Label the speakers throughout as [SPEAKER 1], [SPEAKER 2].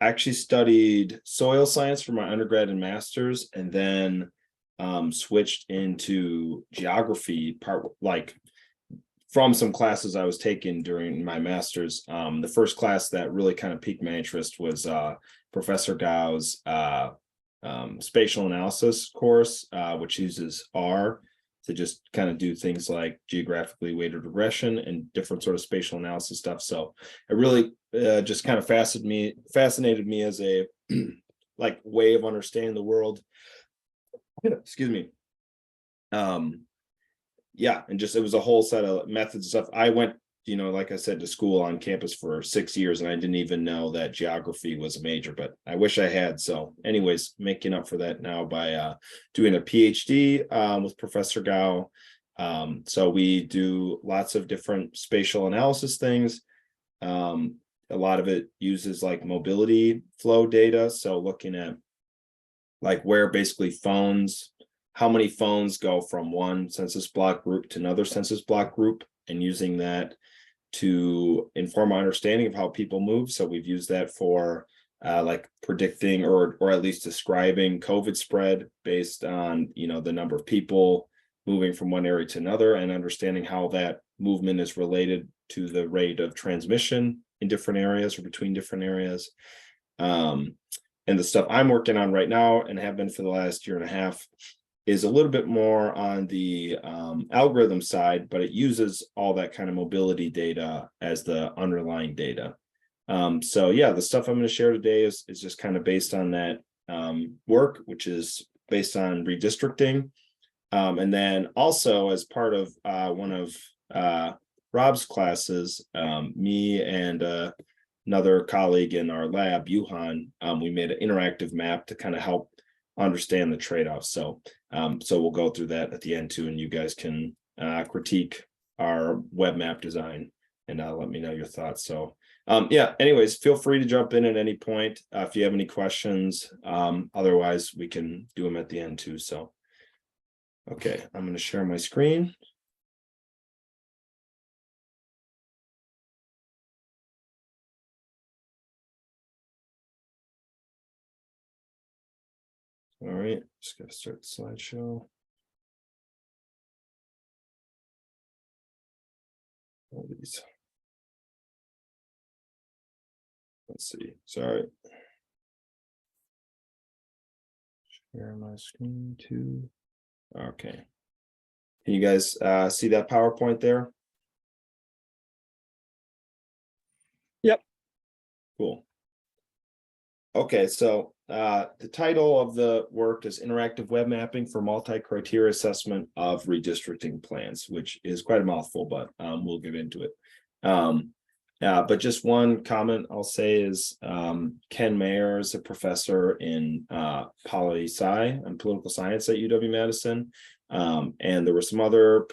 [SPEAKER 1] actually studied soil science for my undergrad and master's, and then switched into geography from some classes I was taking during my master's. The first class that really kind of piqued my interest was Professor Gao's spatial analysis course, which uses R to just kind of do things like geographically weighted regression and different sort of spatial analysis stuff. So it really just kind of fascinated me as a like way of understanding the world. Excuse me. Yeah, and just it was a whole set of methods and stuff. I went, like I said, to school on campus for 6 years, and I didn't even know that geography was a major, but I wish I had. So anyways, making up for that now by doing a PhD with Professor Gao. So we do lots of different spatial analysis things. A lot of it uses like mobility flow data. So looking at like where basically how many phones go from one census block group to another census block group, and using that to inform our understanding of how people move. So we've used that for like predicting or at least describing COVID spread based on, the number of people moving from one area to another, and understanding how that movement is related to the rate of transmission in different areas or between different areas. And the stuff I'm working on right now and have been for the last year and a half is a little bit more on the algorithm side, but it uses all that kind of mobility data as the underlying data. So yeah, the stuff I'm going to share today is just kind of based on that work, which is based on redistricting. And then also as part of one of Rob's classes, me and another colleague in our lab, Yuhan, we made an interactive map to kind of help understand the trade-offs. So we'll go through that at the end too, and you guys can critique our web map design and let me know your thoughts. So yeah, anyways, feel free to jump in at any point if you have any questions. Otherwise, we can do them at the end too. So, okay, I'm going to share my screen. All right, just gotta start the slideshow. All these. Let's see. Sorry. Share my screen too. Okay. Can you guys see that PowerPoint there?
[SPEAKER 2] Yep.
[SPEAKER 1] Cool. Okay, so the title of the work is Interactive Web Mapping for Multi-Criteria Assessment of Redistricting Plans, which is quite a mouthful, but we'll get into it. But just one comment I'll say is Ken Mayer is a professor in poli-sci and political science at UW-Madison. And there were some other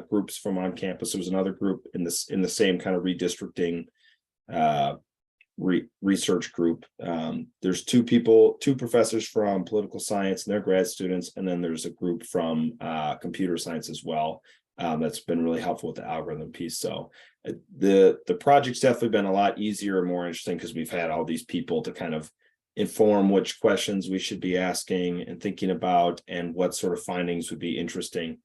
[SPEAKER 1] groups from on campus. There was another group in the same kind of redistricting research group. There's two professors from political science and their grad students, and then there's a group from computer science as well. That's been really helpful with the algorithm piece. So the project's definitely been a lot easier and more interesting because we've had all these people to kind of inform which questions we should be asking and thinking about, and what sort of findings would be interesting.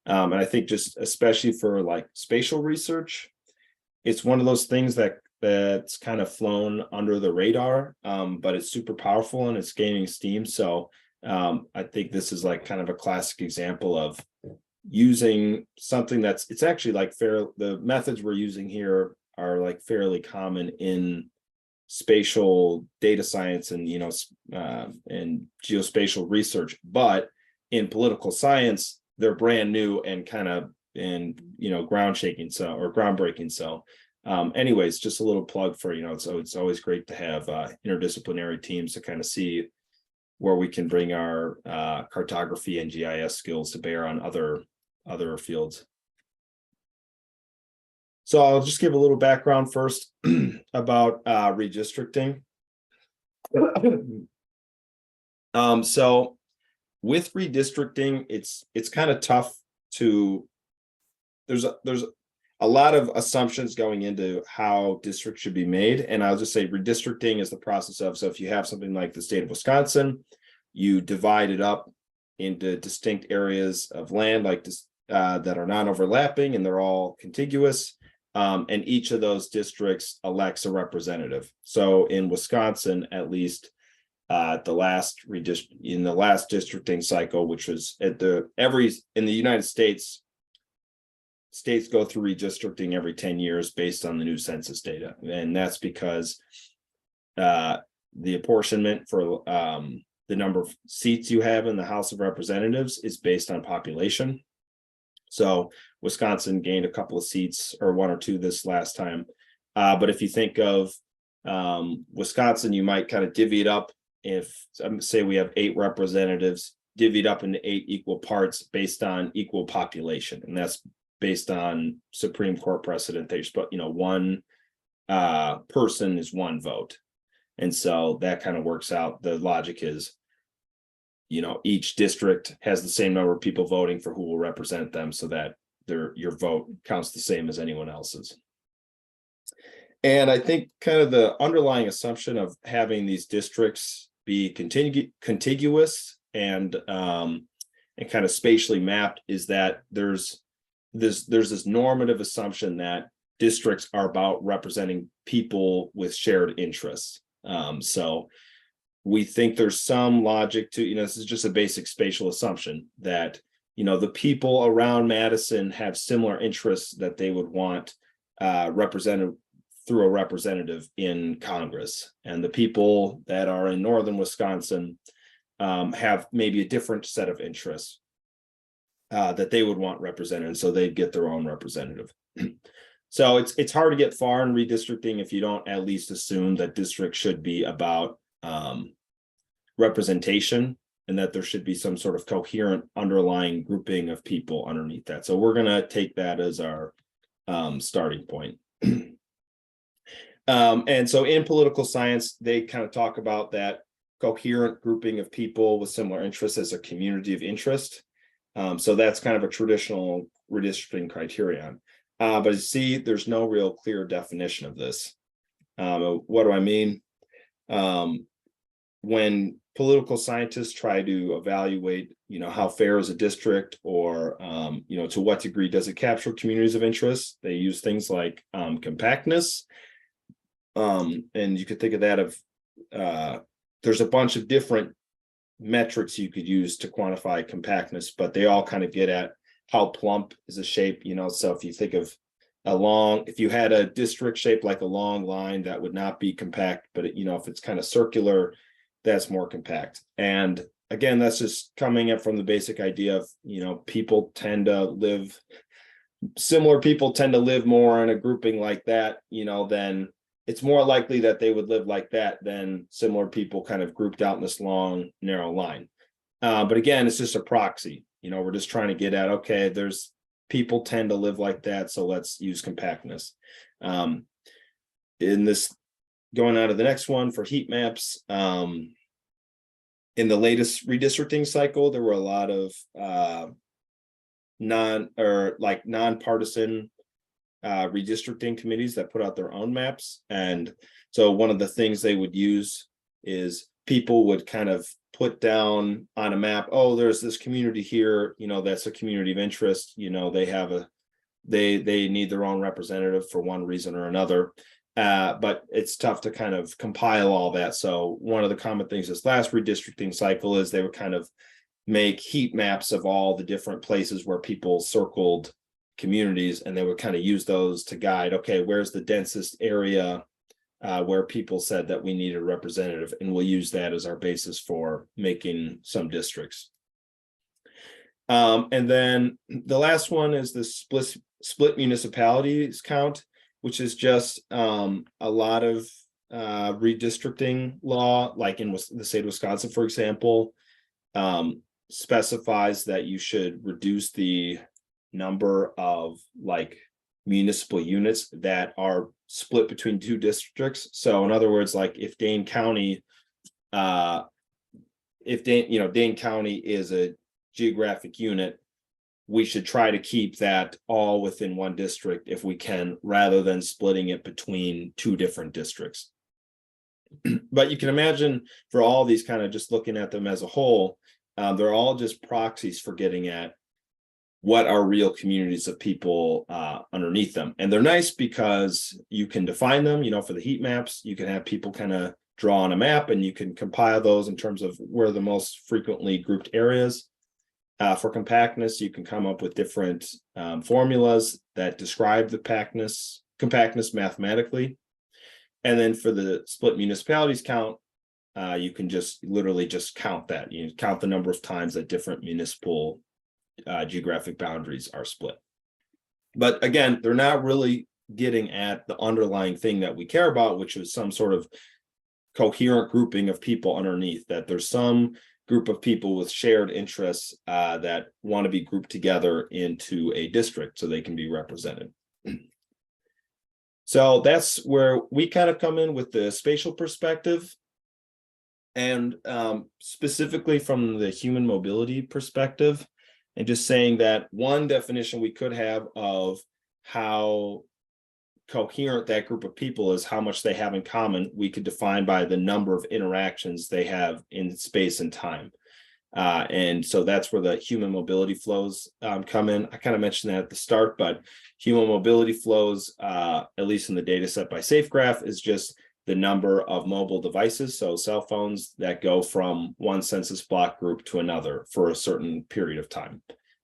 [SPEAKER 1] And I think just especially for like spatial research, it's one of those things that's kind of flown under the radar, but it's super powerful and it's gaining steam. So I think this is like kind of a classic example of using something it's actually like the methods we're using here are like fairly common in spatial data science and and geospatial research, but in political science they're brand new and kind of groundbreaking. So anyways, just a little plug for so it's always great to have interdisciplinary teams to kind of see where we can bring our cartography and GIS skills to bear on other fields. So I'll just give a little background first about redistricting. So with redistricting, it's kind of tough to there's a a lot of assumptions going into how districts should be made. And I'll just say redistricting is the process of, so if you have something like the state of Wisconsin, you divide it up into distinct areas of land like this that are non-overlapping and they're all contiguous. And each of those districts elects a representative. So in Wisconsin, at least in the last districting cycle, which was in the United States, states go through redistricting every 10 years based on the new census data. And that's because the apportionment for the number of seats you have in the House of Representatives is based on population. So Wisconsin gained a couple of seats, or one or two this last time. But if you think of Wisconsin, you might kind of divvy it up. If say we have 8 representatives, divvied up into 8 equal parts based on equal population. And that's based on Supreme Court precedent. They just put, one person is one vote. And so that kind of works out. The logic is, each district has the same number of people voting for who will represent them, so that your vote counts the same as anyone else's. And I think kind of the underlying assumption of having these districts be contiguous and kind of spatially mapped is that there's this normative assumption that districts are about representing people with shared interests. So we think there's some logic to, this is just a basic spatial assumption that, the people around Madison have similar interests that they would want represented through a representative in Congress. And the people that are in northern Wisconsin have maybe a different set of interests that they would want represented. And so they'd get their own representative. So it's hard to get far in redistricting if you don't at least assume that districts should be about representation, and that there should be some sort of coherent underlying grouping of people underneath that. So we're going to take that as our starting point. And so in political science, they kind of talk about that coherent grouping of people with similar interests as a community of interest. So that's kind of a traditional redistricting criterion. But you see, there's no real clear definition of this. What do I mean? When political scientists try to evaluate, how fair is a district, or, to what degree does it capture communities of interest, they use things like compactness. And you could think of that there's a bunch of different metrics you could use to quantify compactness, but they all kind of get at how plump is a shape, so if you think of if you had a district shaped like a long line, that would not be compact, but if it's kind of circular, that's more compact. And again, that's just coming up from the basic idea of, similar people tend to live more in a grouping like that, then it's more likely that they would live like that than similar people kind of grouped out in this long, narrow line. But again, it's just a proxy. We're just trying to get at, okay, there's people tend to live like that, so let's use compactness. In this, going on to the next one for heat maps, in the latest redistricting cycle, there were a lot of nonpartisan redistricting committees that put out their own maps. And so one of the things they would use is people would kind of put down on a map, oh, there's this community here, that's a community of interest, they need their own representative for one reason or another. But it's tough to kind of compile all that. So one of the common things this last redistricting cycle is they would kind of make heat maps of all the different places where people circled communities, and they would kind of use those to guide, okay, where's the densest area where people said that we need a representative, and we'll use that as our basis for making some districts. And then the last one is the split municipalities count, which is just a lot of redistricting law, like in the state of Wisconsin, for example, specifies that you should reduce the number of municipal units that are split between two districts. So in other words, if Dane County, Dane County is a geographic unit, we should try to keep that all within one district if we can, rather than splitting it between two different districts. But you can imagine for all these, kind of just looking at them as a whole, they're all just proxies for getting at what are real communities of people underneath them. And they're nice because you can define them, for the heat maps. You can have people kind of draw on a map, and you can compile those in terms of where the most frequently grouped areas. For compactness, you can come up with different formulas that describe the compactness mathematically. And then for the split municipalities count, you can just literally just count that. You count the number of times that different municipal geographic boundaries are split. But again, they're not really getting at the underlying thing that we care about, which is some sort of coherent grouping of people underneath, that there's some group of people with shared interests that want to be grouped together into a district so they can be represented. So that's where we kind of come in with the spatial perspective, and specifically from the human mobility perspective, and just saying that one definition we could have of how coherent that group of people is, how much they have in common, we could define by the number of interactions they have in space and time. And so that's where the human mobility flows come in. I kind of mentioned that at the start, but human mobility flows, at least in the data set by SafeGraph, is just the number of mobile devices, so cell phones, that go from one census block group to another for a certain period of time.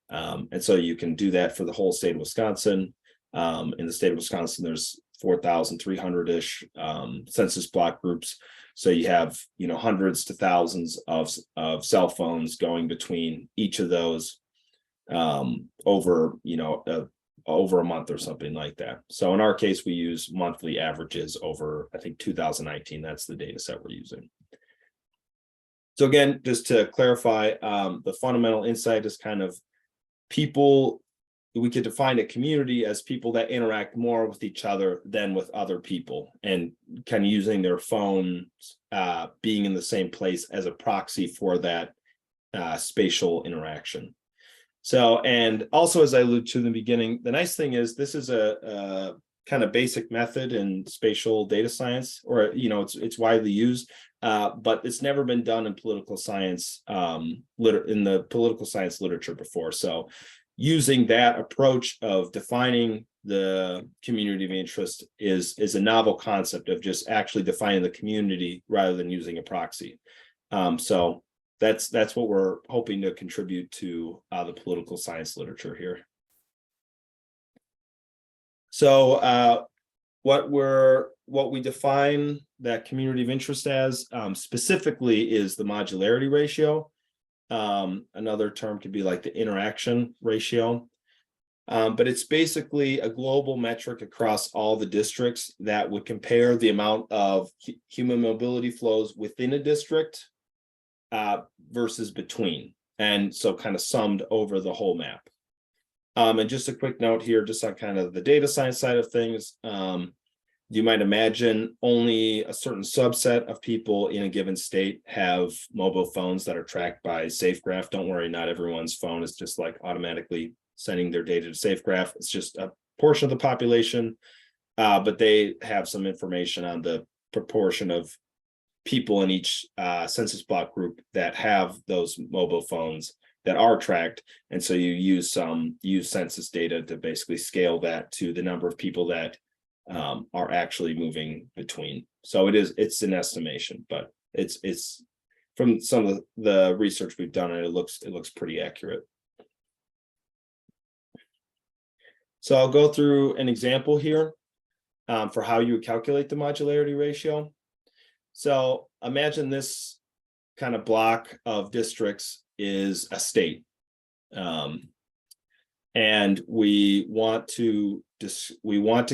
[SPEAKER 1] And so you can do that for the whole state of Wisconsin. In the state of Wisconsin, there's 4,300-ish census block groups. So you have, hundreds to thousands of cell phones going between each of those over a month or something like that. So in our case, we use monthly averages over, I think, 2019. That's the data set we're using. So again, just to clarify, the fundamental insight is kind of people. We could define a community as people that interact more with each other than with other people, and kind of using their phones being in the same place as a proxy for that spatial interaction. So, and also, as I alluded to in the beginning, the nice thing is this is a kind of basic method in spatial data science, or it's widely used, but it's never been done in political science, in the political science literature before. So using that approach of defining the community of interest is a novel concept of just actually defining the community rather than using a proxy. So that's what we're hoping to contribute to the political science literature here. So what we define that community of interest as specifically is the modularity ratio. Another term could be like the interaction ratio. But it's basically a global metric across all the districts that would compare the amount of human mobility flows within a district versus between, and so kind of summed over the whole map. And just a quick note here, just on kind of the data science side of things, you might imagine only a certain subset of people in a given state have mobile phones that are tracked by SafeGraph. Don't worry, not everyone's phone is just like automatically sending their data to SafeGraph. It's just a portion of the population, but they have some information on the proportion of people in each census block group that have those mobile phones that are tracked. And so you use census data to basically scale that to the number of people that are actually moving between. So it's an estimation, but it's from some of the research we've done, and it looks pretty accurate. So I'll go through an example here for how you would calculate the modularity ratio. So imagine this kind of block of districts is a state. And we want to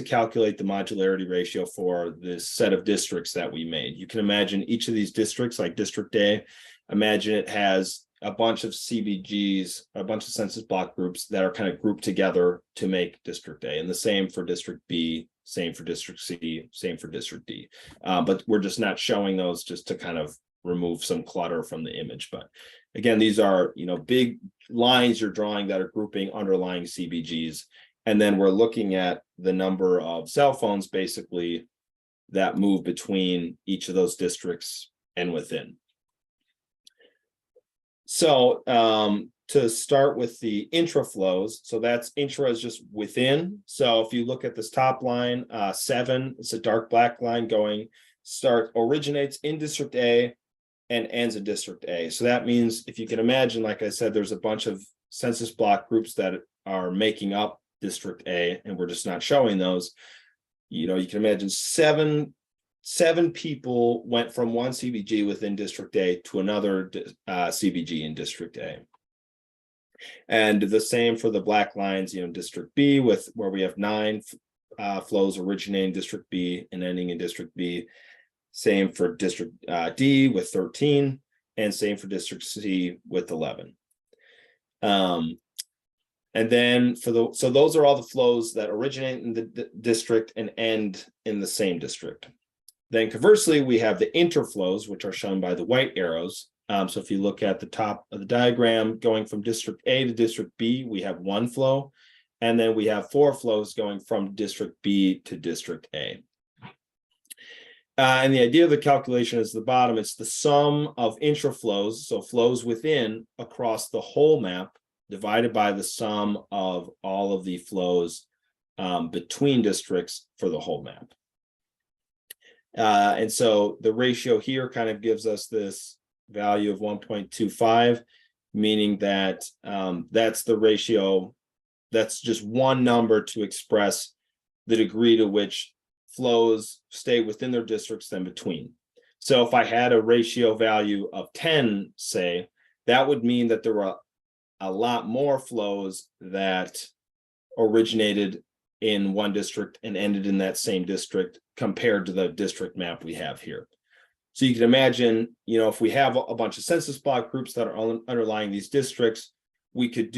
[SPEAKER 1] calculate the modularity ratio for this set of districts that we made. You can imagine each of these districts, like District A, imagine it has a bunch of CBGs, a bunch of census block groups that are kind of grouped together to make District A, and the same for District B, same for District C, same for District D. But we're just not showing those just to kind of remove some clutter from the image. But again, these are, big lines you're drawing that are grouping underlying CBGs. And then we're looking at the number of cell phones basically that move between each of those districts and within. So to start with the intraflows, so that's intra is just within. So if you look at this top line, 7, it's a dark black line originates in District A and ends in District A. So that means, if you can imagine, like I said, there's a bunch of census block groups that are making up District A, and we're just not showing those. You can imagine seven people went from one CBG within District A to another CBG in District A. And the same for the black lines, District B, where we have 9 flows originating in District B and ending in District B. Same for District D with 13, and same for District C with 11. And then so those are all the flows that originate in the district and end in the same district. Then conversely, we have the interflows, which are shown by the white arrows. So if you look at the top of the diagram, going from District A to District B, we have 1 flow. And then we have 4 flows going from District B to District A. And the idea of the calculation is the bottom. It's the sum of intraflows, so flows within, across the whole map, divided by the sum of all of the flows between districts for the whole map. And so the ratio here kind of gives us this value of 1.25, meaning that that's the ratio. That's just one number to express the degree to which flows stay within their districts than between. So if I had a ratio value of 10, say, that would mean that there were a lot more flows that originated in one district and ended in that same district compared to the district map we have here. So you can imagine, if we have a bunch of census block groups that are underlying these districts, we could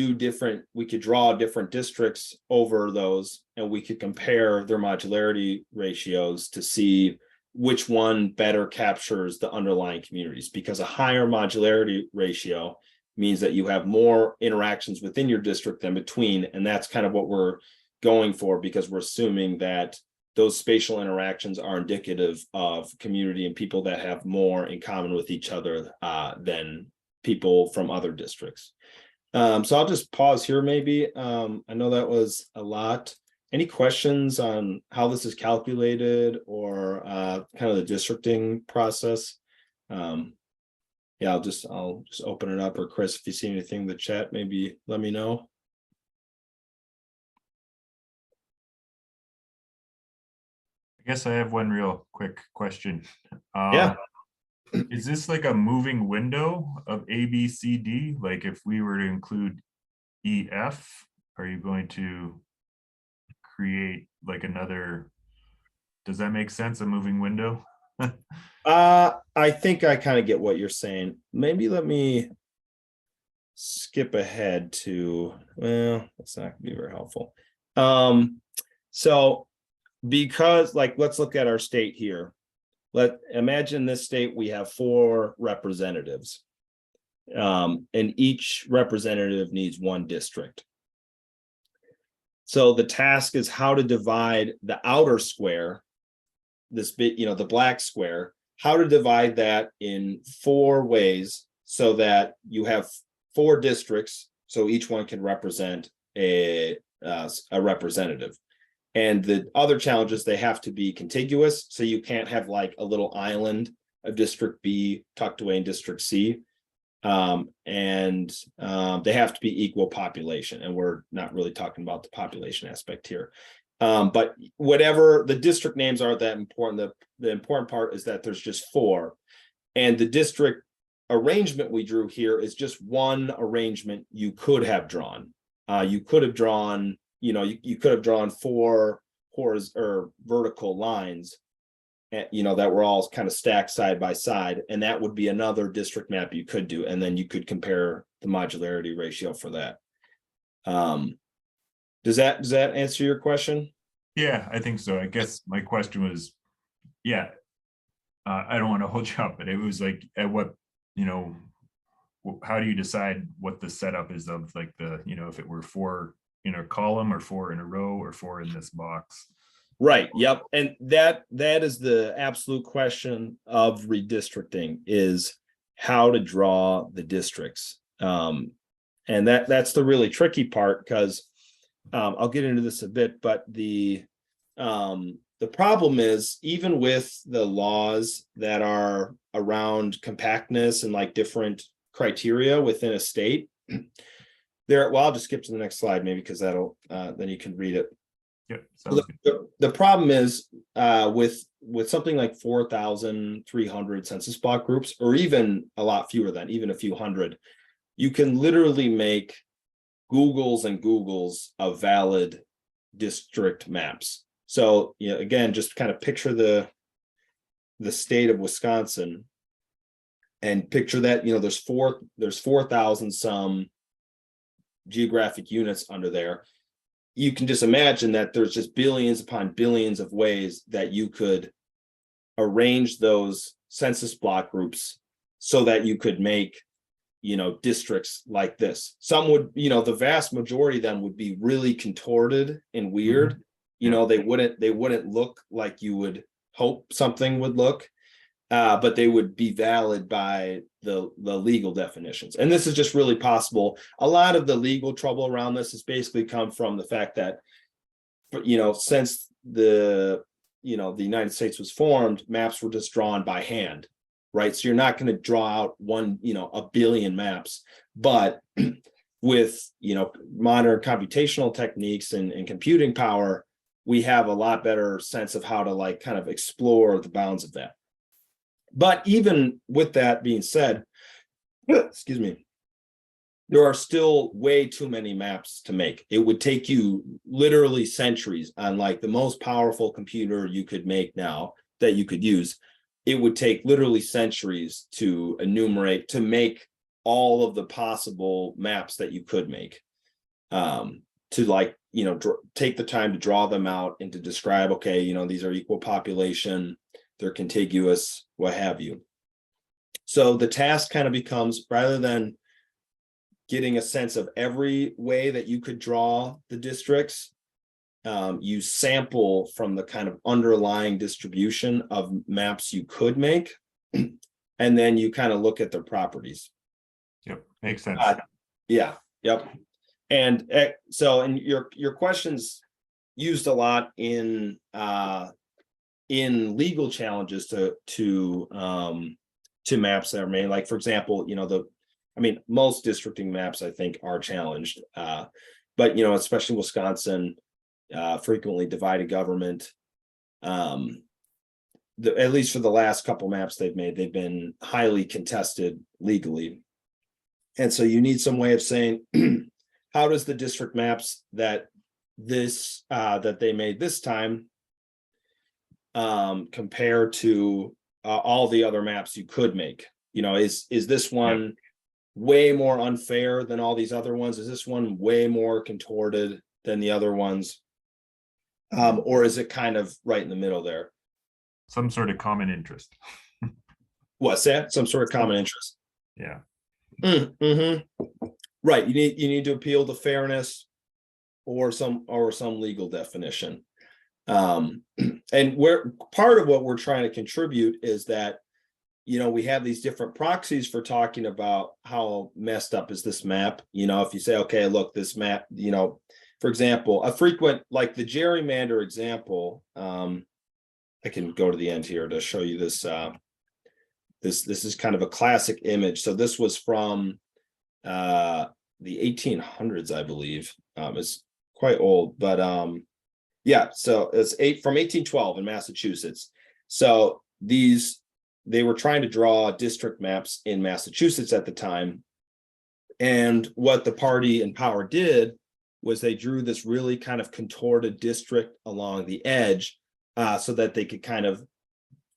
[SPEAKER 1] draw different districts over those, and we could compare their modularity ratios to see which one better captures the underlying communities, because a higher modularity ratio means that you have more interactions within your district than between. And that's kind of what we're going for, because we're assuming that those spatial interactions are indicative of community and people that have more in common with each other than people from other districts. So I'll just pause here maybe. I know that was a lot. Any questions on how this is calculated or kind of the districting process? Yeah, I'll just open it up. Or Chris, if you see anything in the chat, maybe let me know.
[SPEAKER 3] I guess I have one real quick question.
[SPEAKER 1] Yeah.
[SPEAKER 3] Is this like a moving window of A, B, C, D? Like if we were to include E, F, are you going to create like another, does that make sense, a moving window?
[SPEAKER 1] I think I kind of get what you're saying. Maybe let me skip ahead to, well, that's not gonna be very helpful. So because let's look at our state here. Imagine this state, we have 4 representatives. And each representative needs 1 district. So the task is how to divide the outer square, this bit, the black square, how to divide that in 4 ways so that you have 4 districts, so each one can represent a representative. And the other challenge is they have to be contiguous, so you can't have like a little island of District B tucked away in District C. And they have to be equal population, and we're not really talking about the population aspect here. But whatever the district names aren't that important. The important part is that there's just 4, and the district arrangement we drew here is just one arrangement you could have drawn. You could have drawn, you could have drawn 4 horizontal or vertical lines, that were all kind of stacked side by side, and that would be another district map you could do, and then you could compare the modularity ratio for that. Does that answer your question?
[SPEAKER 3] Yeah, I think so. I guess my question was, yeah, I don't want to hold you up, but it was like at what, you know, how do you decide what the setup is of like the, you know, if it were 4 in a column or 4 in a row or 4 in this box?
[SPEAKER 1] Right. Yep. And that is the absolute question of redistricting, is how to draw the districts. And that's the really tricky part, because I'll get into this a bit, but the problem is, even with the laws that are around compactness and like different criteria within a state, well, I'll just skip to the next slide maybe, because that'll then you can read it.
[SPEAKER 3] Yep.
[SPEAKER 1] So the problem is with something like 4,300 census block groups, or even a lot fewer than, even a few hundred, you can literally make Googles and Googles of valid district maps. So, you know, again, just kind of picture the state of Wisconsin, and picture that, you know, there's 4,000 some geographic units under there. You can just imagine that there's just billions upon billions of ways that you could arrange those census block groups so that you could make, you know, districts like this. Some would, you know, the vast majority of them would be really contorted and weird.
[SPEAKER 3] Mm-hmm.
[SPEAKER 1] You know, they wouldn't look like you would hope something would look, but they would be valid by the legal definitions. And this is just really possible. A lot of the legal trouble around this has basically come from the fact that, you know, since the United States was formed, maps were just drawn by hand, right? So you're not going to draw out a billion maps, but with, you know, modern computational techniques and computing power, we have a lot better sense of how to like kind of explore the bounds of that. But even with that being said, excuse me, there are still way too many maps to make. It would take you literally centuries on like the most powerful computer you could make now that you could use. It would take literally centuries to make all of the possible maps that you could make, to like, you know, take the time to draw them out and to describe, okay, you know, these are equal population, they're contiguous, what have you. So the task kind of becomes, rather than getting a sense of every way that you could draw the districts, you sample from the kind of underlying distribution of maps you could make, and then you kind of look at their properties.
[SPEAKER 3] Yep, makes sense.
[SPEAKER 1] Yeah, yep. And so, and your questions used a lot in legal challenges to maps that are made. Like, for example, you know, most districting maps I think are challenged, but you know, especially Wisconsin, frequently divided government. At least for the last couple maps they've made, they've been highly contested legally, and so you need some way of saying, how does the district maps that they made this time compare to all the other maps you could make? You know, is this one way more unfair than all these other ones? Is this one way more contorted than the other ones? Or is it kind of right in the middle there?
[SPEAKER 3] Some sort of common interest.
[SPEAKER 1] What's that? Some sort of common interest.
[SPEAKER 3] Yeah.
[SPEAKER 1] Mm-hmm. Right. You need to appeal to fairness or some legal definition. And where part of what we're trying to contribute is that, you know, we have these different proxies for talking about how messed up is this map. You know, if you say, okay, look, this map, you know, for example, a frequent, like the gerrymander example, I can go to the end here to show you this. This is kind of a classic image. So this was from the 1800s, I believe. It's quite old, but yeah, so it's from 1812 in Massachusetts. So they were trying to draw district maps in Massachusetts at the time. And what the party in power did was they drew this really kind of contorted district along the edge, so that they could kind of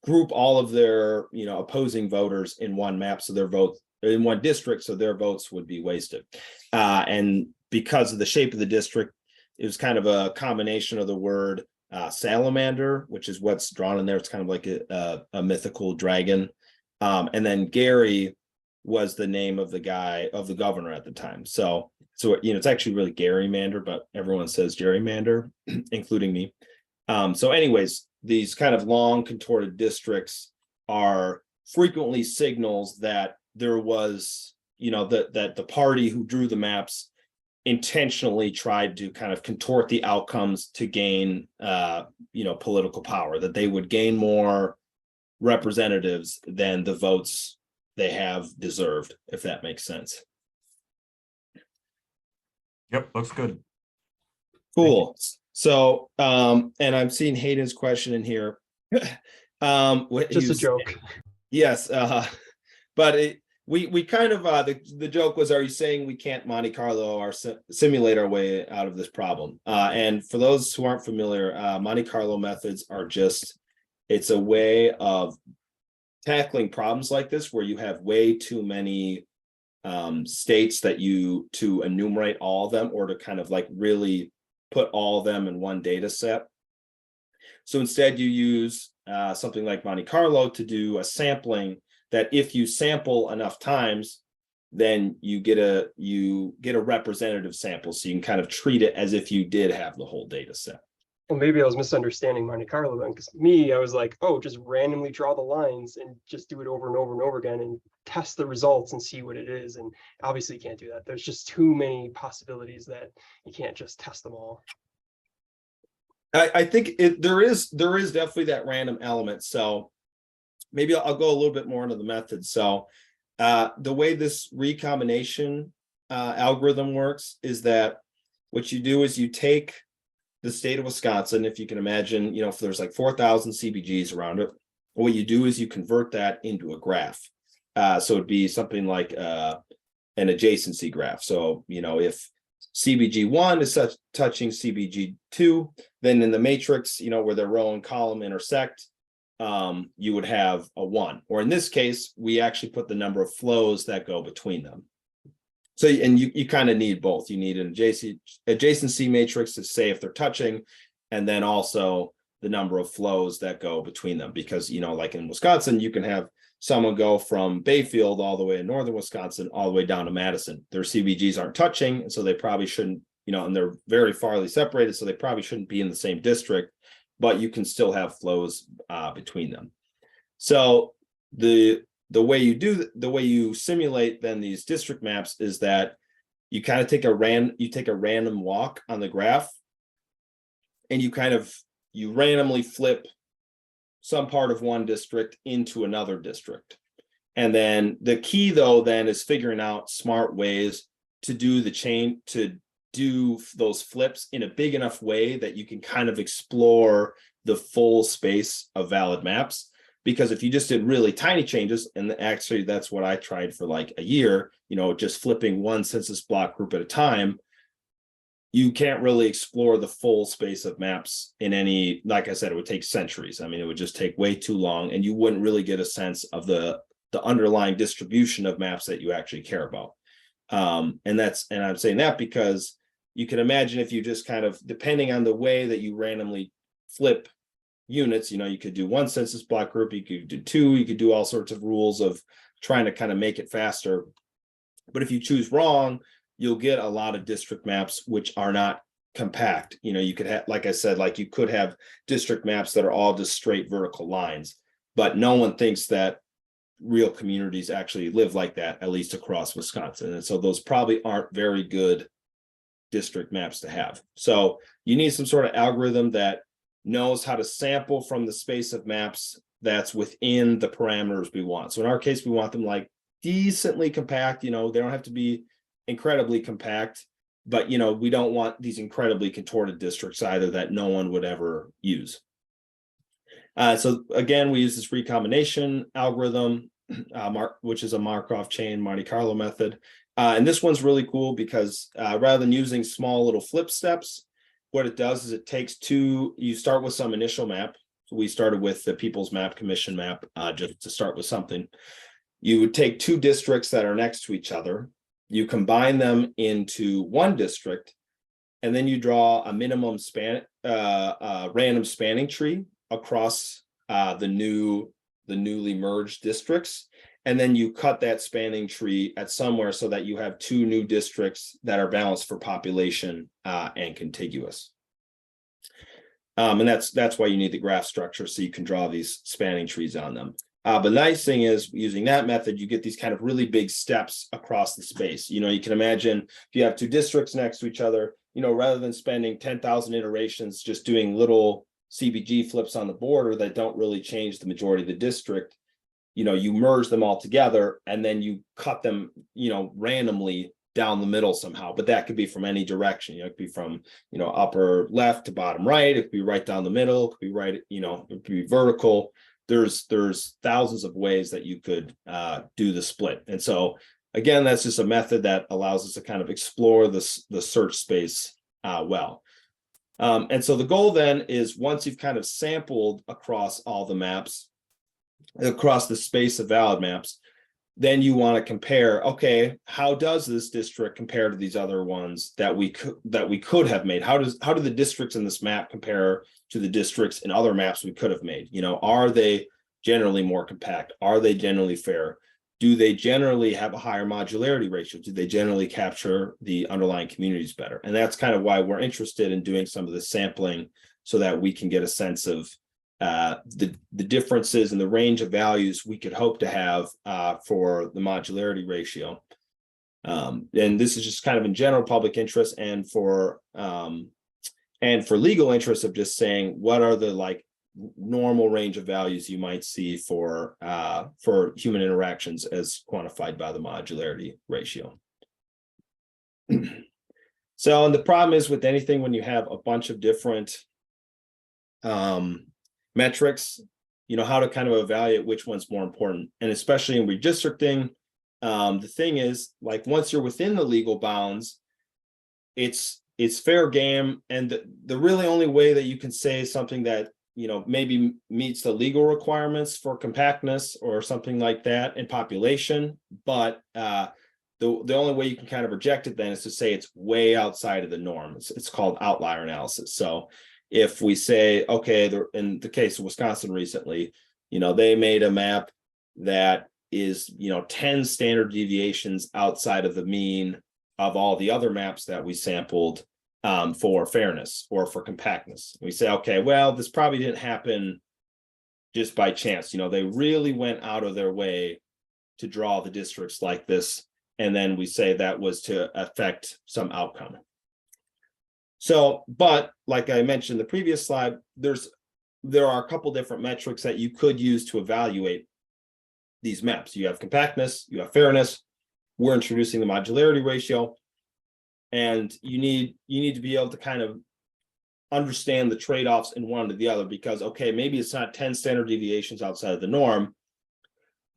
[SPEAKER 1] group all of their, you know, opposing voters in one map, so their vote in one district, so their votes would be wasted. And because of the shape of the district, it was kind of a combination of the word salamander, which is what's drawn in there. It's kind of like a mythical dragon. And then Gary was the name of the governor at the time. So it's actually really Gary Mander, but everyone says gerrymander, including me. So anyways, these kind of long contorted districts are frequently signals that there was, that the party who drew the maps intentionally tried to kind of contort the outcomes to gain, political power, that they would gain more representatives than the votes they have deserved, if that makes sense.
[SPEAKER 3] Yep, looks good.
[SPEAKER 1] Cool. So, and I'm seeing Hayden's question in here.
[SPEAKER 2] Just a joke.
[SPEAKER 1] Yes, but we kind of the joke was, are you saying we can't Monte Carlo or simulate our way out of this problem? And for those who aren't familiar, Monte Carlo methods are it's a way of tackling problems like this where you have way too many states to enumerate all of them, or to kind of like really put all of them in one data set. So instead you use something like Monte Carlo to do a sampling that if you sample enough times, then you get a representative sample. So you can kind of treat it as if you did have the whole data set.
[SPEAKER 2] Well, maybe I was misunderstanding Monte Carlo then, because I was like, oh, just randomly draw the lines and just do it over and over and over again and test the results and see what it is. And obviously you can't do that. There's just too many possibilities that you can't just test them all.
[SPEAKER 1] I think there is definitely that random element. So maybe I'll go a little bit more into the method. So the way this recombination algorithm works is that what you do is you take the state of Wisconsin, if you can imagine, if there's like 4,000 CBGs around it, what you do is you convert that into a graph. So it'd be something like an adjacency graph. So, if CBG1 is touching CBG2, then in the matrix, where the row and column intersect, you would have a 1. Or in this case, we actually put the number of flows that go between them. So, and you kind of need both. You need an adjacency matrix to say if they're touching, and then also the number of flows that go between them. Because, like in Wisconsin, you can have someone go from Bayfield all the way in northern Wisconsin, all the way down to Madison. Their CBGs aren't touching, and so they probably shouldn't, and they're very farly separated, so they probably shouldn't be in the same district, but you can still have flows between them. So the way you simulate then these district maps is that you kind of take a random walk on the graph, and you randomly flip some part of one district into another district. And then the key though then is figuring out smart ways to do those flips in a big enough way that you can kind of explore the full space of valid maps. Because if you just did really tiny changes, and actually that's what I tried for like a year, just flipping one census block group at a time, you can't really explore the full space of maps in any, like I said, it would take centuries. I mean, it would just take way too long, and you wouldn't really get a sense of the underlying distribution of maps that you actually care about. And I'm saying that because you can imagine if you just kind of, depending on the way that you randomly flip units, you could do one census block group, you could do 2, you could do all sorts of rules of trying to kind of make it faster. But if you choose wrong, you'll get a lot of district maps which are not compact. You could have, like I said, like you could have district maps that are all just straight vertical lines, but no one thinks that real communities actually live like that, at least across Wisconsin. And so those probably aren't very good district maps to have. So you need some sort of algorithm that knows how to sample from the space of maps that's within the parameters we want. So in our case, we want them like decently compact, they don't have to be incredibly compact, but we don't want these incredibly contorted districts either that no one would ever use. So again, we use this recombination algorithm, which is a Markov chain Monte Carlo method. And this one's really cool because rather than using small little flip steps, what it does is it takes you start with some initial map. So we started with the People's Map Commission map, just to start with something. You would take 2 districts that are next to each other, you combine them into one district, and then you draw a minimum span random spanning tree across the newly merged districts. And then you cut that spanning tree at somewhere so that you have two new districts that are balanced for population and contiguous. And that's why you need the graph structure, so you can draw these spanning trees on them. But the nice thing is, using that method, you get these kind of really big steps across the space. You know, you can imagine if you have two districts next to each other, you know, rather than spending 10,000 iterations just doing little CBG flips on the border that don't really change the majority of the district, you know, you merge them all together and then you cut them, you know, randomly down the middle somehow. But that could be from any direction. You know, it could be from, you know, upper left to bottom right. It could be right down the middle. It could be right, you know, it could be vertical. There's thousands of ways that you could do the split. And so again, that's just a method that allows us to kind of explore the search space well. And so the goal then is, once you've kind of sampled across all the maps, across the space of valid maps, then you want to compare, okay, how does this district compare to these other ones that we could have made? How do the districts in this map compare to the districts in other maps we could have made? You know, are they generally more compact? Are they generally fair? Do they generally have a higher modularity ratio? Do they generally capture the underlying communities better? And that's kind of why we're interested in doing some of the sampling, so that we can get a sense of the differences in the range of values we could hope to have for the modularity ratio. And this is just kind of in general public interest, and for legal interest of just saying, what are the like normal range of values you might see for human interactions as quantified by the modularity ratio. So, and the problem is with anything, when you have a bunch of different metrics, you know, how to kind of evaluate which one's more important. And especially in redistricting, the thing is, like, once you're within the legal bounds, it's fair game. And the really only way that you can say something that, you know, maybe meets the legal requirements for compactness or something like that in population, but the only way you can kind of reject it then is to say it's way outside of the norm. It's called outlier analysis. So if we say, okay, in the case of Wisconsin recently, you know, they made a map that is, you know, 10 standard deviations outside of the mean of all the other maps that we sampled for fairness or for compactness. We say, okay, well, this probably didn't happen just by chance. You know, they really went out of their way to draw the districts like this. And then we say that was to affect some outcome. So, but like I mentioned in the previous slide, there are a couple different metrics that you could use to evaluate these maps. You have compactness, you have fairness. We're introducing the modularity ratio, and you need to be able to kind of understand the trade-offs in one to the other, because, okay, maybe it's not 10 standard deviations outside of the norm,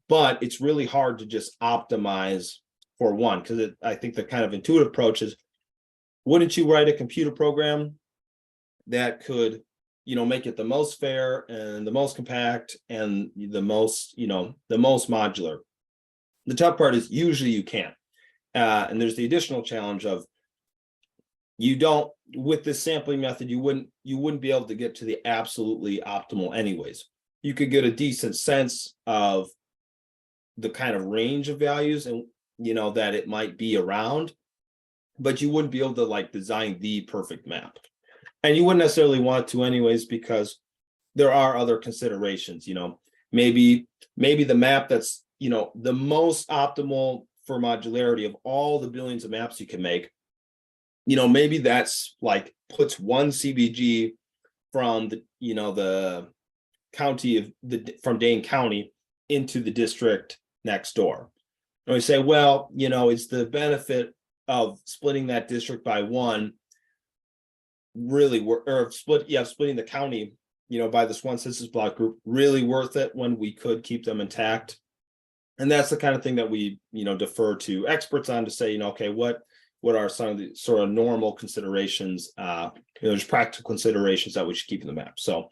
[SPEAKER 1] but it's really hard to just optimize for one, because I think the kind of intuitive approach is, wouldn't you write a computer program that could, you know, make it the most fair and the most compact and the most, you know, the most modular? The tough part is usually you can't. And there's the additional challenge of, you don't, with this sampling method, you wouldn't be able to get to the absolutely optimal anyways. You could get a decent sense of the kind of range of values and, you know, that it might be around, but you wouldn't be able to like design the perfect map. And you wouldn't necessarily want to anyways, because there are other considerations. You know, maybe the map that's, you know, the most optimal for modularity of all the billions of maps you can make, you know, maybe that's like puts one CBG from the, you know, the county of from Dane County into the district next door. And we say, well, you know, it's the benefit of splitting that district by one really splitting the county, you know, by this one census block group really worth it when we could keep them intact? And that's the kind of thing that we, you know, defer to experts on to say, you know, okay, what are some of the sort of normal considerations, you know, there's practical considerations that we should keep in the map. So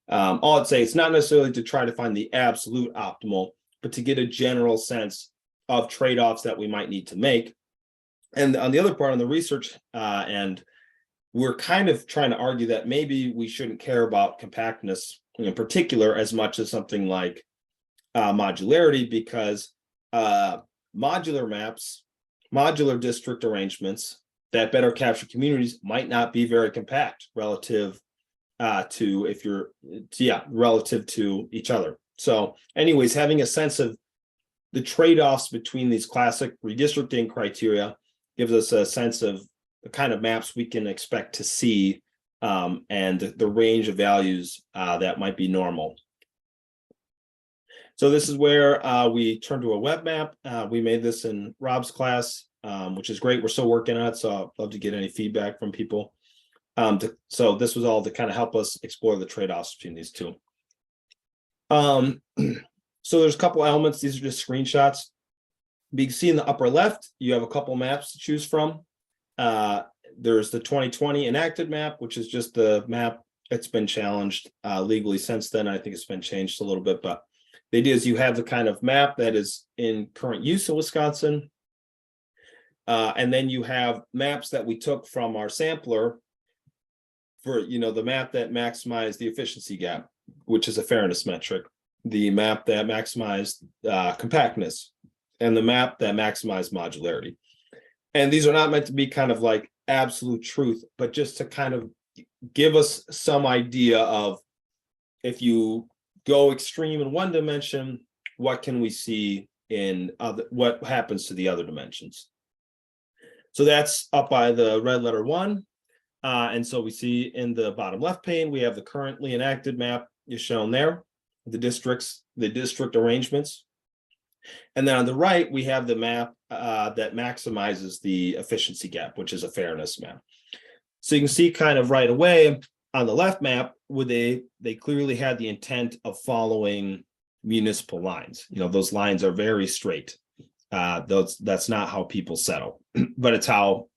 [SPEAKER 1] all I'd say, it's not necessarily to try to find the absolute optimal, but to get a general sense of trade-offs that we might need to make. And on the other part, on the research end, we're kind of trying to argue that maybe we shouldn't care about compactness in particular as much as something like modularity, because modular maps, modular district arrangements that better capture communities might not be very compact relative to relative to each other. So anyways, having a sense of the trade-offs between these classic redistricting criteria gives us a sense of the kind of maps we can expect to see and the range of values that might be normal. So this is where we turn to a web map. We made this in Rob's class, which is great. We're still working on it, so I'd love to get any feedback from people. So this was all to kind of help us explore the trade-offs between these two. So there's a couple elements. These are just screenshots. You can see in the upper left, you have a couple maps to choose from. There's the 2020 enacted map, which is just the map that's been challenged legally since then. I think it's been changed a little bit, but the idea is you have the kind of map that is in current use in Wisconsin. And then you have maps that we took from our sampler for, the map that maximized the efficiency gap, which is a fairness metric, the map that maximized compactness, and the map that maximized modularity. And these are not meant to be kind of like absolute truth, but just to kind of give us some idea of, if you go extreme in one dimension, what can we see in other, what happens to the other dimensions. So that's up by the red letter 1. And so we see in the bottom left pane, we have the currently enacted map is shown there, the districts, the district arrangements. And then on the right, we have the map that maximizes the efficiency gap, which is a fairness map. So you can see kind of right away on the left map, where they clearly had the intent of following municipal lines. Those lines are very straight. That's not how people settle, but it's how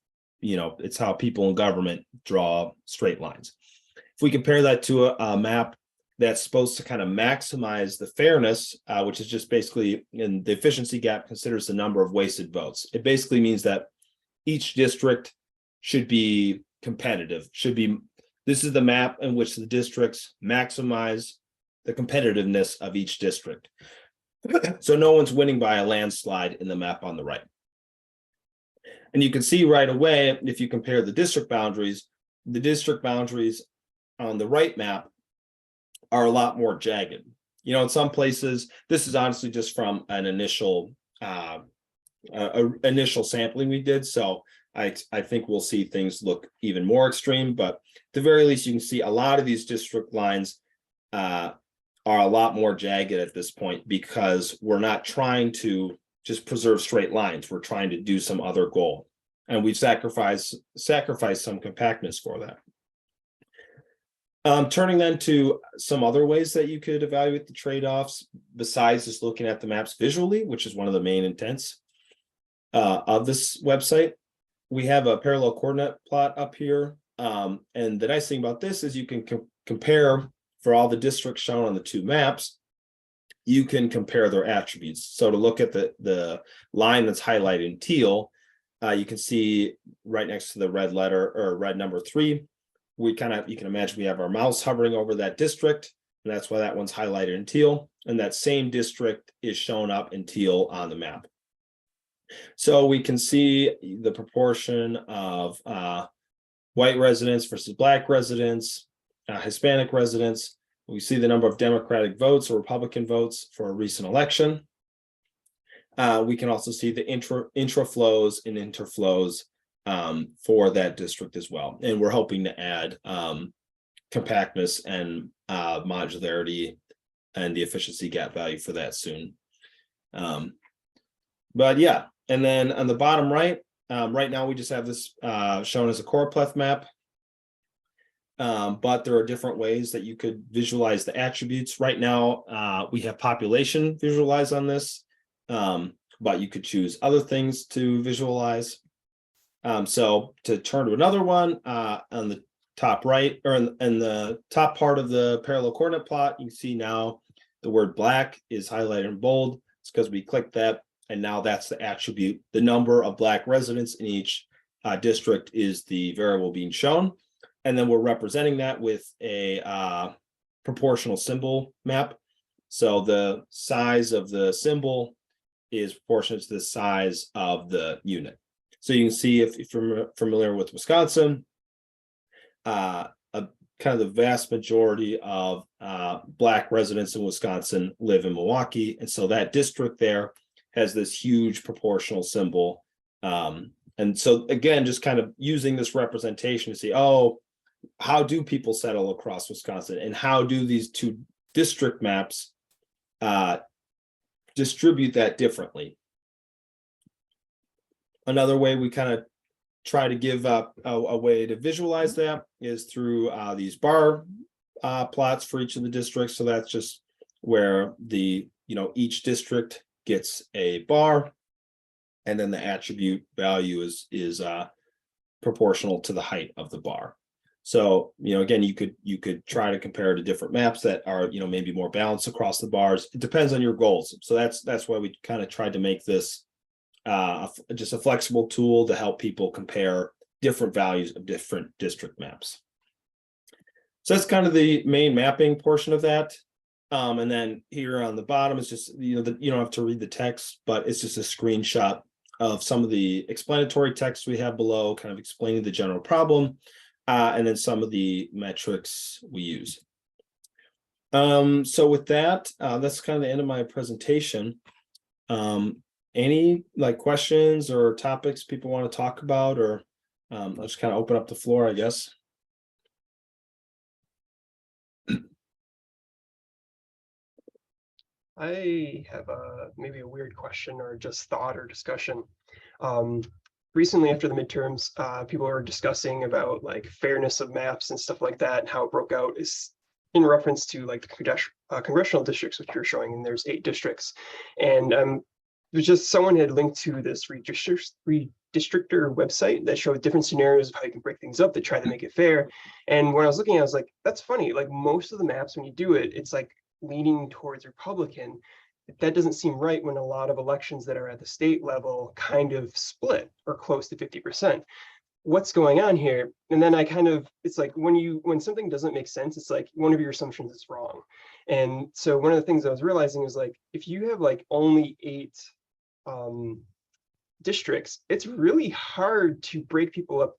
[SPEAKER 1] people in government draw straight lines. If we compare that to a map that's supposed to kind of maximize the fairness, which is just basically, in the efficiency gap, considers the number of wasted votes. It basically means that each district should be competitive, this is the map in which the districts maximize the competitiveness of each district. So no one's winning by a landslide in the map on the right. And you can see right away, if you compare the district boundaries on the right map are a lot more jagged. In some places, this is honestly just from an initial sampling we did. So I think we'll see things look even more extreme, but at the very least, you can see a lot of these district lines are a lot more jagged at this point, because we're not trying to just preserve straight lines. We're trying to do some other goal, and we've sacrificed some compactness for that. Turning then to some other ways that you could evaluate the trade-offs besides just looking at the maps visually, which is one of the main intents of this website. We have a parallel coordinate plot up here. And the nice thing about this is you can compare, for all the districts shown on the two maps, you can compare their attributes. So to look at the line that's highlighted in teal, you can see right next to the red letter or red number 3, you can imagine we have our mouse hovering over that district, and that's why that one's highlighted in teal. And that same district is shown up in teal on the map. So we can see the proportion of white residents versus Black residents, Hispanic residents. We see the number of Democratic votes or Republican votes for a recent election. We can also see the intra-flows and interflows for that district as well. And we're hoping to add compactness and modularity and the efficiency gap value for that soon. But yeah, and then on the bottom right, right now we just have this shown as a choropleth map. But there are different ways that you could visualize the attributes. Right now, we have population visualized on this, but you could choose other things to visualize. So to turn to another one, on the top right, or in the top part of the parallel coordinate plot, you can see now the word Black is highlighted in bold. It's because we clicked that, and now that's the attribute. The number of Black residents in each district is the variable being shown. And then we're representing that with a proportional symbol map. So the size of the symbol is proportionate to the size of the unit. So you can see, if you're familiar with Wisconsin, kind of the vast majority of Black residents in Wisconsin live in Milwaukee. And so that district there has this huge proportional symbol. And so again, just kind of using this representation to see, oh, how do people settle across Wisconsin, and how do these two district maps distribute that differently? Another way we kind of try to give a way to visualize that is through these bar plots for each of the districts. So that's just where each district gets a bar, and then the attribute value is proportional to the height of the bar. So, again, you could try to compare to different maps that are, maybe more balanced across the bars. It depends on your goals. So that's why we kind of tried to make this just a flexible tool to help people compare different values of different district maps. So that's kind of the main mapping portion of that. And then here on the bottom is just, you don't have to read the text, but it's just a screenshot of some of the explanatory text we have below, kind of explaining the general problem, and then some of the metrics we use. So with that, that's kind of the end of my presentation. Any questions or topics people want to talk about, or I'll just kind of open up the floor, I guess.
[SPEAKER 2] I have maybe a weird question or just thought or discussion. Recently, after the midterms, people were discussing about fairness of maps and stuff like that, and how it broke out is in reference to the congressional districts, which you're showing, and there's 8 districts. And there's just someone had linked to this redistrictor website that showed different scenarios of how you can break things up to try to make it fair. And when I was looking, I was like, that's funny. Most of the maps, when you do it, it's leaning towards Republican. That doesn't seem right when a lot of elections that are at the state level kind of split or close to 50%. What's going on here? And then it's when something doesn't make sense, it's one of your assumptions is wrong. And so one of the things I was realizing is if you have only 8 districts, it's really hard to break people up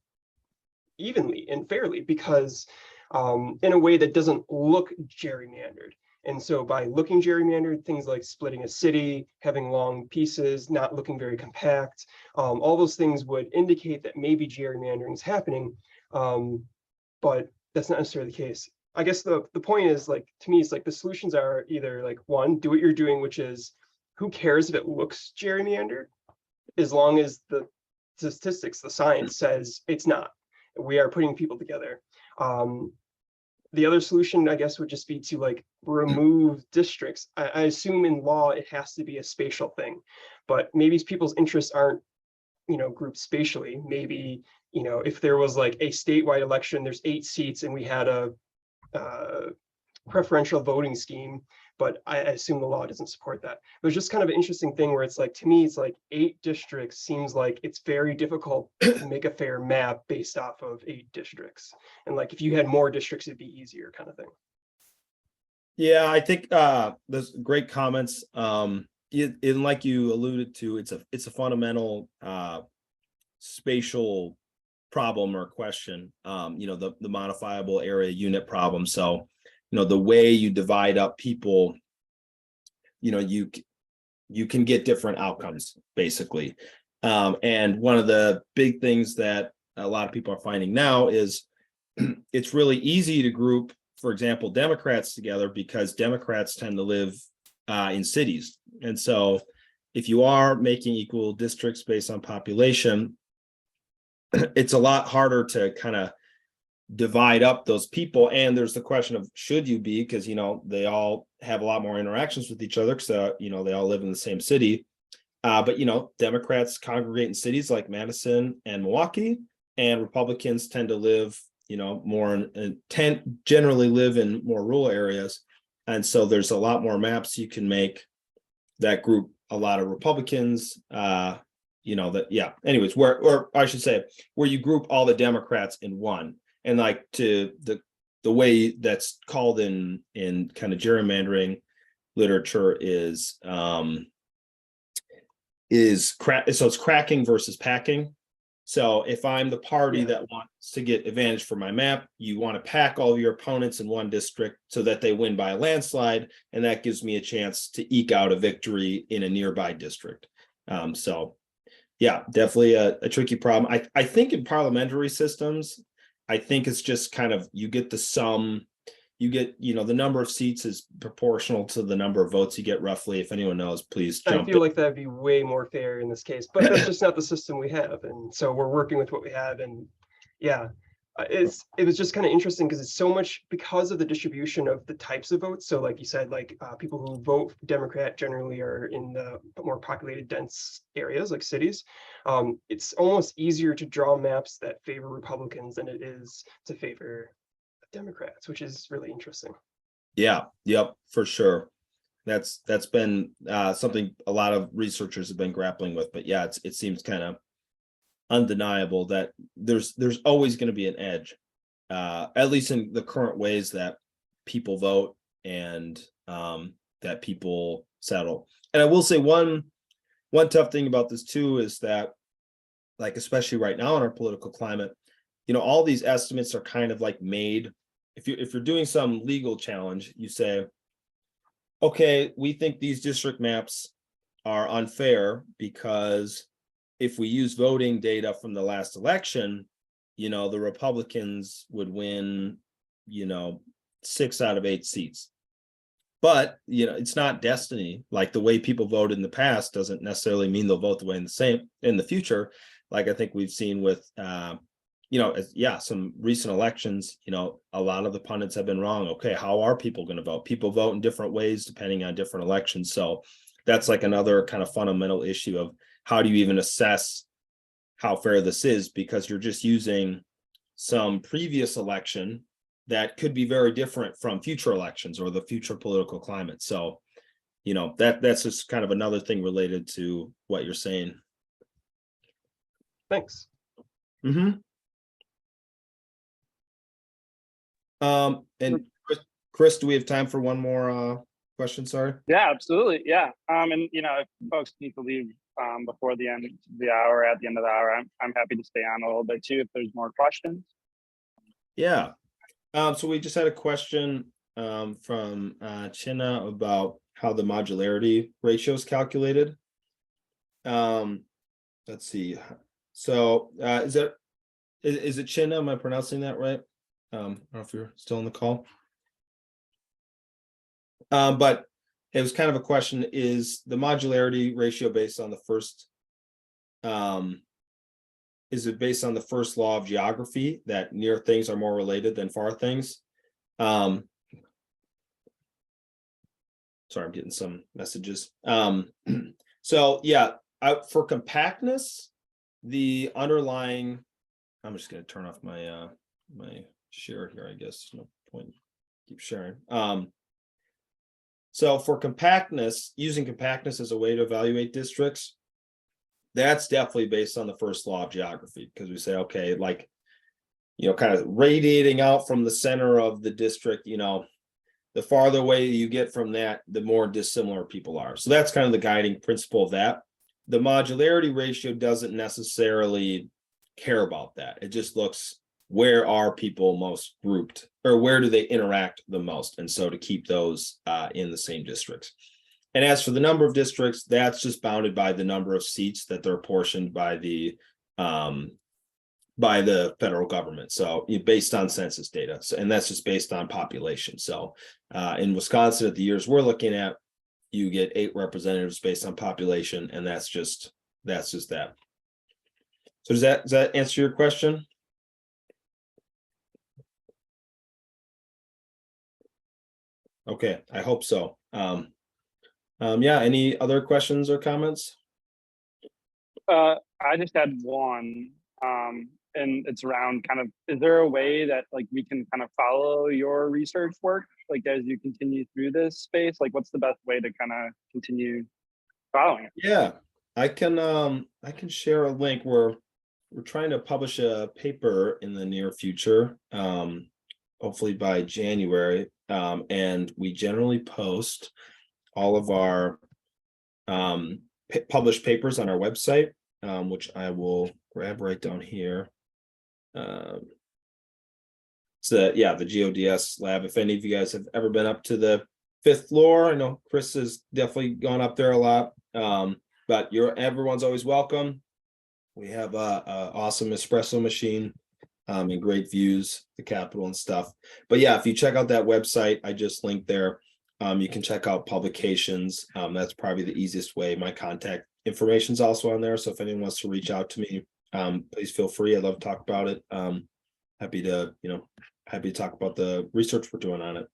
[SPEAKER 2] evenly and fairly, because in a way that doesn't look gerrymandered. And so by looking gerrymandered, things like splitting a city, having long pieces, not looking very compact, all those things would indicate that maybe gerrymandering is happening, but that's not necessarily the case. I guess the point is, to me, it's the solutions are either one, do what you're doing, which is, who cares if it looks gerrymandered, as long as the statistics, the science says it's not. We are putting people together. The other solution, I guess, would just be to remove districts. I assume in law it has to be a spatial thing, but maybe people's interests aren't, grouped spatially. Maybe, if there was a statewide election, there's 8 seats, and we had a preferential voting scheme, but I assume the law doesn't support that. It was just kind of an interesting thing where it's to me, it's 8 districts seems like it's very difficult to make a fair map based off of 8 districts. And if you had more districts, it'd be easier, kind of thing.
[SPEAKER 1] Yeah, I think those great comments. And like you alluded to, it's a fundamental spatial problem or question. The modifiable area unit problem. So the way you divide up people, you can get different outcomes, basically. And one of the big things that a lot of people are finding now is it's really easy to group, for example, Democrats together, because Democrats tend to live in cities. And so if you are making equal districts based on population, it's a lot harder to kind of divide up those people. And there's the question of, should you be, because they all have a lot more interactions with each other, because they all live in the same city. But Democrats congregate in cities like Madison and Milwaukee, and Republicans tend to live more generally live in more rural areas. And so there's a lot more maps you can make that group a lot of Republicans, anyways, or I should say, where you group all the Democrats in one. and like to the way that's called in kind of gerrymandering literature is it's cracking versus packing. So if I'm the party that wants to get advantage for my map, you want to pack all of your opponents in one district so that they win by a landslide, and that gives me a chance to eke out a victory in a nearby district. So yeah, definitely a tricky problem. I think in parliamentary systems, I think it's just kind of, you get the sum, you get, the number of seats is proportional to the number of votes you get roughly. If anyone knows, please jump
[SPEAKER 2] I feel like that'd be way more fair in this case, but that's just not the system we have. And so we're working with what we have. And yeah, it was just kind of interesting because it's so much because of the distribution of the types of votes. So like you said, like people who vote Democrat generally are in the more populated, dense areas like cities. It's almost easier to draw maps that favor Republicans than it is to favor Democrats, which is really interesting.
[SPEAKER 1] Yeah, yep, for sure. That's been something a lot of researchers have been grappling with. But yeah, it seems kind of undeniable that there's always going to be an edge, at least in the current ways that people vote and that people settle. And I will say one tough thing about this too is that, like, especially right now in our political climate, all these estimates are kind of like made. If you're doing some legal challenge, you say, okay, we think these district maps are unfair because if we use voting data from the last election, the Republicans would win, 6 out of 8 seats. But, it's not destiny. Like, the way people voted in the past doesn't necessarily mean they'll vote the way in the future. Like I think we've seen with, some recent elections, a lot of the pundits have been wrong. Okay, how are people going to vote? People vote in different ways depending on different elections. So that's like another kind of fundamental issue of how do you even assess how fair this is, because you're just using some previous election that could be very different from future elections or the future political climate. So, that's just kind of another thing related to what you're saying.
[SPEAKER 2] Thanks.
[SPEAKER 1] Mm-hmm. And Chris, do we have time for one more question? Sorry.
[SPEAKER 4] Yeah, absolutely. Yeah. And if folks need to leave before the end of the hour, at the end of the hour, I'm happy to stay on a little bit too if there's more questions. Yeah.
[SPEAKER 1] So we just had a question from Chinna about how the modularity ratio is calculated. Let's see. So is it Chinna? Am I pronouncing that right? I don't know if you're still on the call. But it was kind of a question: is the modularity ratio based on the first? Is it based on the first law of geography, that near things are more related than far things? Sorry, I'm getting some messages. So yeah, for compactness, the underlying. I'm just going to turn off my my share here. I guess no point keep sharing. So for compactness, using compactness as a way to evaluate districts, that's definitely based on the first law of geography, because we say, okay, like, kind of radiating out from the center of the district, the farther away you get from that, the more dissimilar people are. So that's kind of the guiding principle of that. The modularity ratio doesn't necessarily care about that. It just looks, where are people most grouped, or where do they interact the most? And so to keep those in the same districts. And as for the number of districts, that's just bounded by the number of seats that they're apportioned by the federal government. So based on census data. So, and that's just based on population. So in Wisconsin, at the years we're looking at, you get 8 representatives based on population, and that's just that. So does that answer your question? Okay, I hope so. Yeah, any other questions or comments?
[SPEAKER 4] I just had one, and it's around kind of, is there a way that like we can kind of follow your research work, like as you continue through this space? Like, what's the best way to kind of continue following it?
[SPEAKER 1] Yeah, I can share a link where we're trying to publish a paper in the near future, hopefully by January. And we generally post all of our published papers on our website, which I will grab right down here. So yeah, the GeoDS Lab. If any of you guys have ever been up to the 5th floor, I know Chris has definitely gone up there a lot. But everyone's always welcome. We have a awesome espresso machine and great views, the Capitol and stuff. But yeah, if you check out that website, I just linked there. You can check out publications. That's probably the easiest way. My contact information is also on there. So if anyone wants to reach out to me, please feel free. I'd love to talk about it. Happy to talk about the research we're doing on it.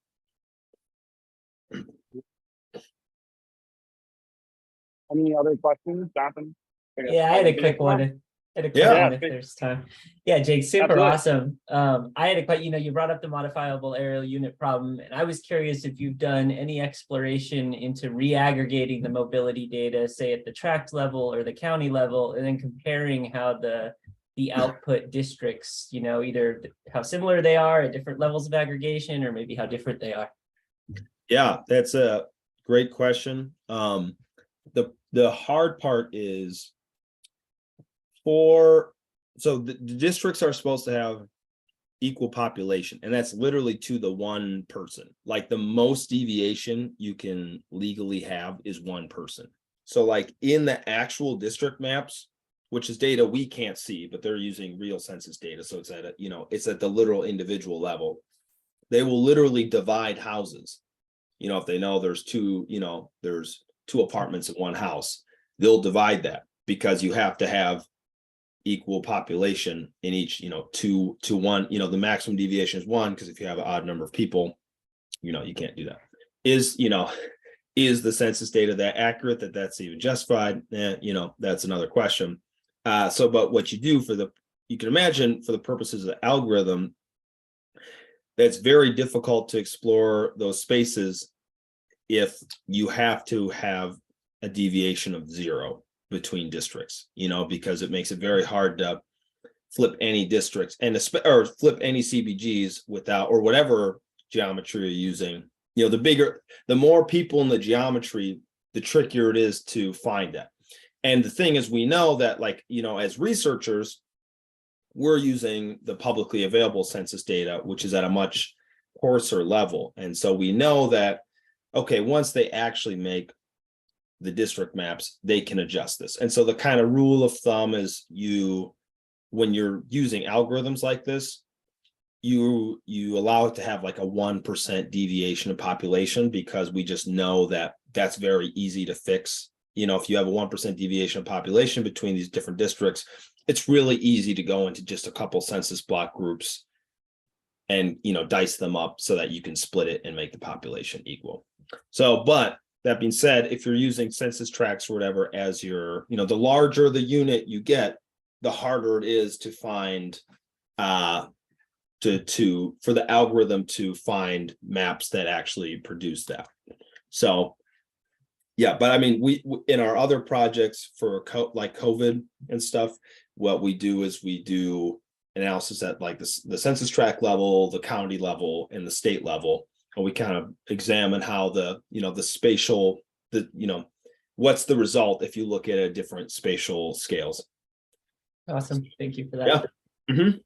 [SPEAKER 4] Any other questions, Jonathan?
[SPEAKER 5] Yeah, I had a quick one. If there's time. Yeah, Jake, super awesome. I had a question, you brought up the modifiable aerial unit problem, and I was curious if you've done any exploration into re-aggregating the mobility data, say at the tract level or the county level, and then comparing how the output districts, either how similar they are at different levels of aggregation, or maybe how different they are.
[SPEAKER 1] Yeah, that's a great question. The hard part is so the districts are supposed to have equal population, and that's literally to the one person. Like the most deviation you can legally have is one person. So like in the actual district maps, which is data we can't see, but they're using real census data. So it's at it's at the literal individual level. They will literally divide houses. If they know there's two apartments in one house, they'll divide that because you have to have equal population in each, 2 to 1, the maximum deviation is 1, because if you have an odd number of people, you can't do that. Is the census data that accurate that's even justified? That's another question. But what you do you can imagine for the purposes of the algorithm, that's very difficult to explore those spaces if you have to have a deviation of 0 between districts, because it makes it very hard to flip any districts or flip any CBGs without, or whatever geometry you're using. The more people in the geometry, the trickier it is to find that. And the thing is, we know that, as researchers, we're using the publicly available census data, which is at a much coarser level. And so we know that, okay, once they actually make the district maps, they can adjust this. And so the kind of rule of thumb is when you're using algorithms like this, you allow it to have like a 1% deviation of population, because we just know that that's very easy to fix. If you have a 1% deviation of population between these different districts, it's really easy to go into just a couple census block groups and, dice them up so that you can split it and make the population equal. So, but that being said, if you're using census tracts or whatever as your, the larger the unit you get, the harder it is to find, for the algorithm to find maps that actually produce that. So, yeah, but I mean, we in our other projects for like COVID and stuff, what we do is we do analysis at like the census tract level, the county level, and the state level. And we kind of examine how the spatial, what's the result if you look at a different spatial scales.
[SPEAKER 5] Awesome. Thank you for that.
[SPEAKER 1] Yeah. Mm-hmm.